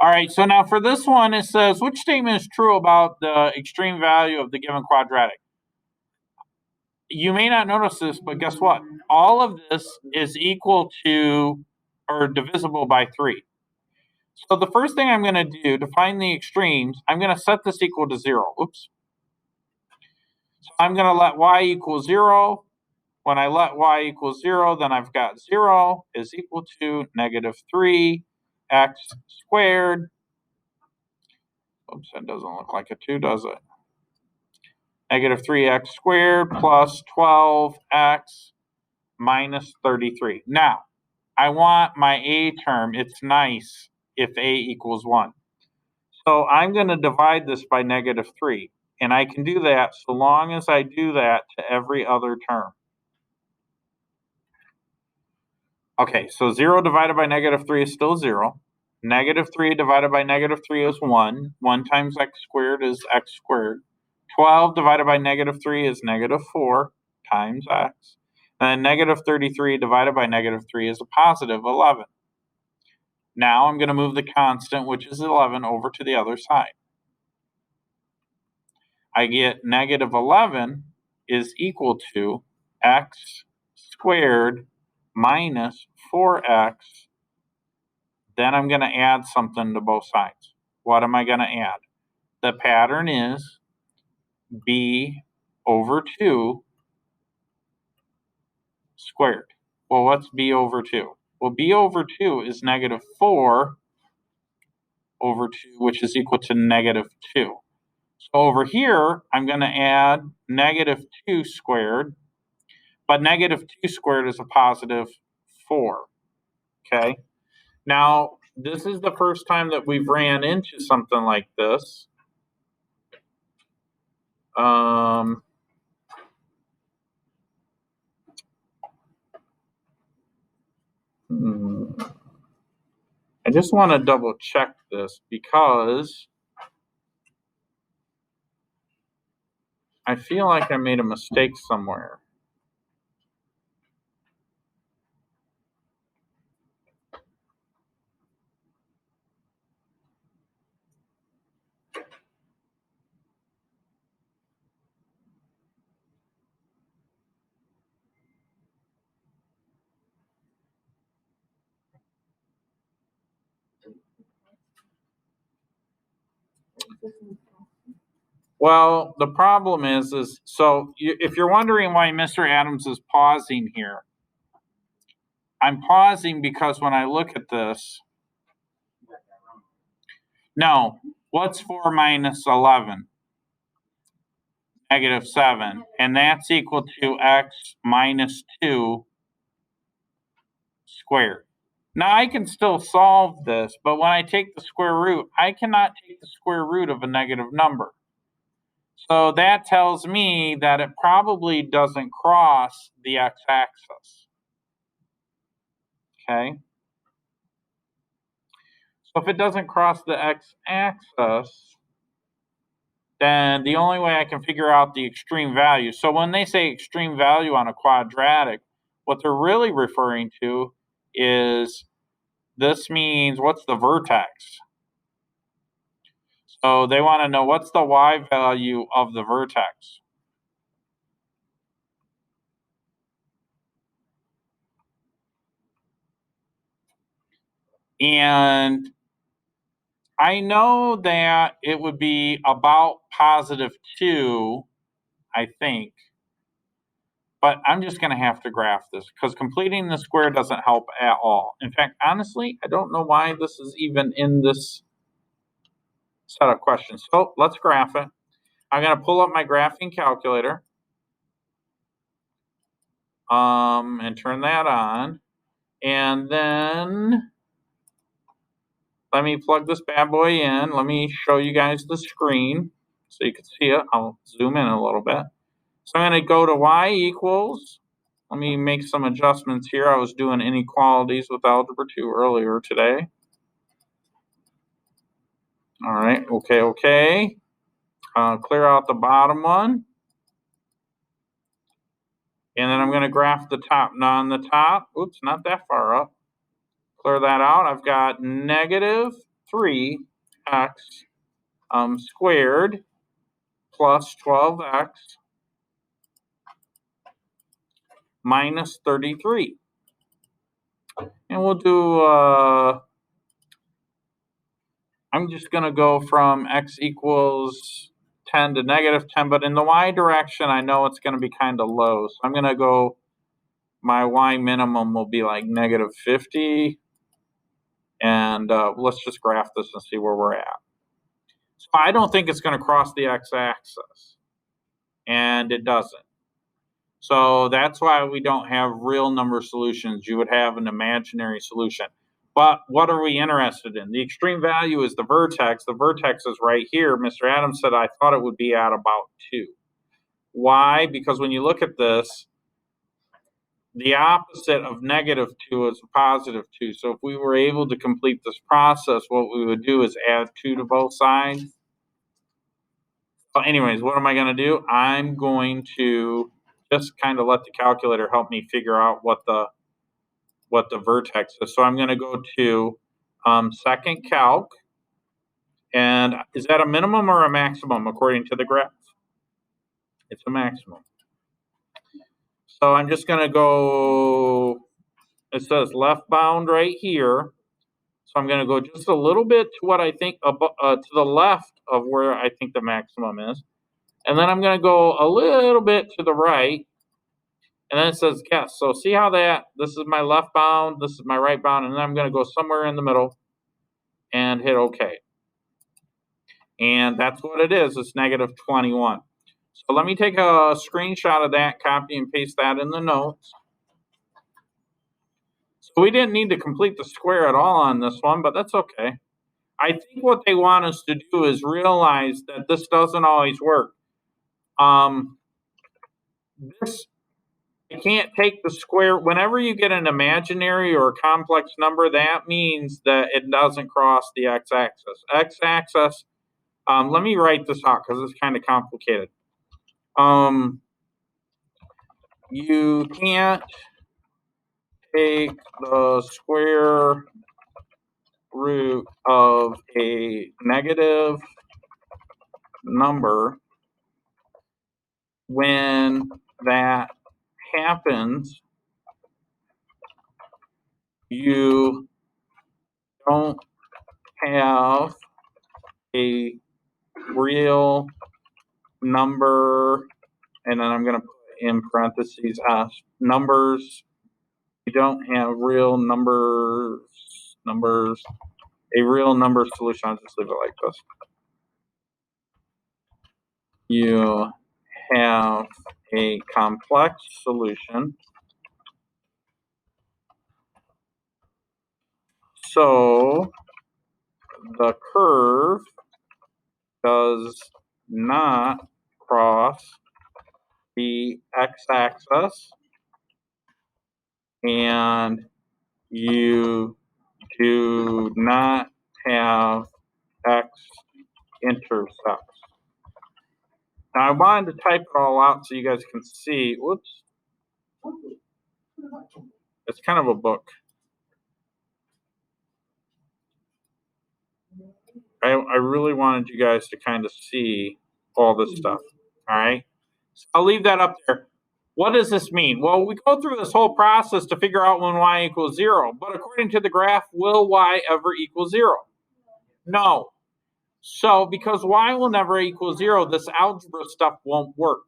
All right, so now for this one, it says, which statement is true about the extreme value of the given quadratic? You may not notice this, but guess what? All of this is equal to or divisible by 3. So the first thing I'm going to do to find the extremes, I'm going to set this equal to 0. Oops. So I'm going to let y equal 0. When I let y equal 0, then I've got 0 is equal to negative 3x squared. Oops, that doesn't look like a 2, does it? Negative 3x squared plus 12x minus 33. Now, I want my a term. It's nice if a equals 1. So I'm going to divide this by negative 3. And I can do that so long as I do that to every other term. Okay, so 0 divided by negative 3 is still 0. Negative 3 divided by negative 3 is 1. 1 times x squared is x squared. 12 divided by negative 3 is negative 4 times x. And then negative 33 divided by negative 3 is a positive 11. Now I'm going to move the constant, which is 11, over to the other side. I get negative 11 is equal to x squared minus 4x. Then I'm going to add something to both sides. What am I going to add? The pattern is b over 2 squared. Well, what's b over 2? Well, b over 2 is negative 4 over 2, which is equal to negative 2. So over here, I'm going to add negative 2 squared, but negative 2 squared is a positive 4. Okay? Now, this is the first time that we've ran into something like this. I just want to double check this because I feel like I made a mistake somewhere. Well, the problem is so if you're wondering why Mr. Adams is pausing here, I'm pausing because when I look at this, no, what's 4 minus 11? Negative 7, and that's equal to x minus 2 squared. Now I can still solve this, but when I take the square root, I cannot take the square root of a negative number. So that tells me that it probably doesn't cross the x-axis. Okay? So if it doesn't cross the x-axis, then the only way I can figure out the extreme value. So when they say extreme value on a quadratic, what they're really referring to is this means what's the vertex? So they want to know what's the y value of the vertex. And I know that it would be about positive 2, I think. But I'm just going to have to graph this because completing the square doesn't help at all. In fact, honestly, I don't know why this is even in this set of questions. So let's graph it. I'm going to pull up my graphing calculator and turn that on. And then let me plug this bad boy in. Let me show you guys the screen so you can see it. I'll zoom in a little bit. So I'm going to go to y equals. Let me make some adjustments here. I was doing inequalities with Algebra 2 earlier today. All right, okay. Clear out the bottom one. And then I'm going to graph the top. Now on the top, oops, not that far up. Clear that out. I've got negative 3x squared plus 12x minus 33. And we'll do, I'm just going to go from x equals 10 to negative 10, but in the y direction, I know it's going to be kind of low. So I'm going to go, my y minimum will be like negative 50. And let's just graph this and see where we're at. So I don't think it's going to cross the x-axis. And it doesn't. So that's why we don't have real number solutions. You would have an imaginary solution. But what are we interested in? The extreme value is the vertex. The vertex is right here. Mr. Adams said I thought it would be at about 2. Why? Because when you look at this, the opposite of negative 2 is positive 2. So if we were able to complete this process, what we would do is add 2 to both sides. So anyways, what am I going to do? I'm going to just kind of let the calculator help me figure out what the vertex is. So I'm going to go to second calc. And is that a minimum or a maximum according to the graph? It's a maximum. So I'm just going to go, it says left bound right here. So I'm going to go just a little bit to what I think, to the left of where I think the maximum is. And then I'm going to go a little bit to the right. And then it says guess. So see how this is my left bound, this is my right bound, and then I'm going to go somewhere in the middle and hit OK. And that's what it is. It's negative 21. So let me take a screenshot of that, copy and paste that in the notes. So we didn't need to complete the square at all on this one, but that's okay. I think what they want us to do is realize that this doesn't always work. This, you can't take the square. Whenever you get an imaginary or a complex number, that means that it doesn't cross the x-axis. X-axis, let me write this out because it's kind of complicated. You can't take the square root of a negative number. When that happens, you don't have a real number, and then I'm going to put in parentheses numbers. You don't have real numbers, a real number solution. I'll just leave it like this. You have a complex solution. So the curve does not cross the x-axis, and you do not have x-intercepts. Now I wanted to type it all out so you guys can see. Whoops. It's kind of a book. I really wanted you guys to kind of see all this stuff. All right. So I'll leave that up there. What does this mean? Well, we go through this whole process to figure out when y equals 0. But according to the graph, will y ever equal 0? No. So because y will never equal 0, this algebra stuff won't work.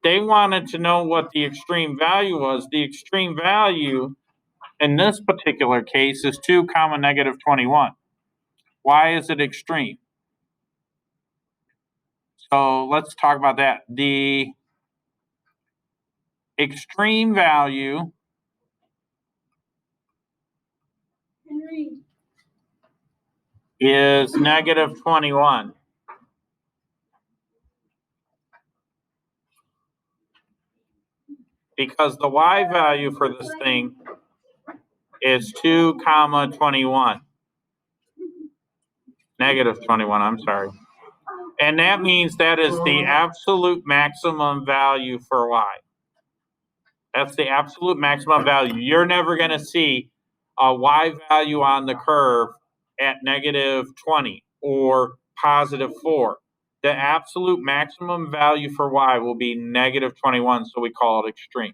They wanted to know what the extreme value was. The extreme value in this particular case is 2 comma negative 21. Why is it extreme? So let's talk about that. The extreme value is negative 21. Because the y value for this thing is 2 comma 21. Negative 21, I'm sorry. And that means that is the absolute maximum value for y. That's the absolute maximum value. You're never going to see a y value on the curve at negative 20 or positive 4. The absolute maximum value for y will be negative 21, so we call it extreme.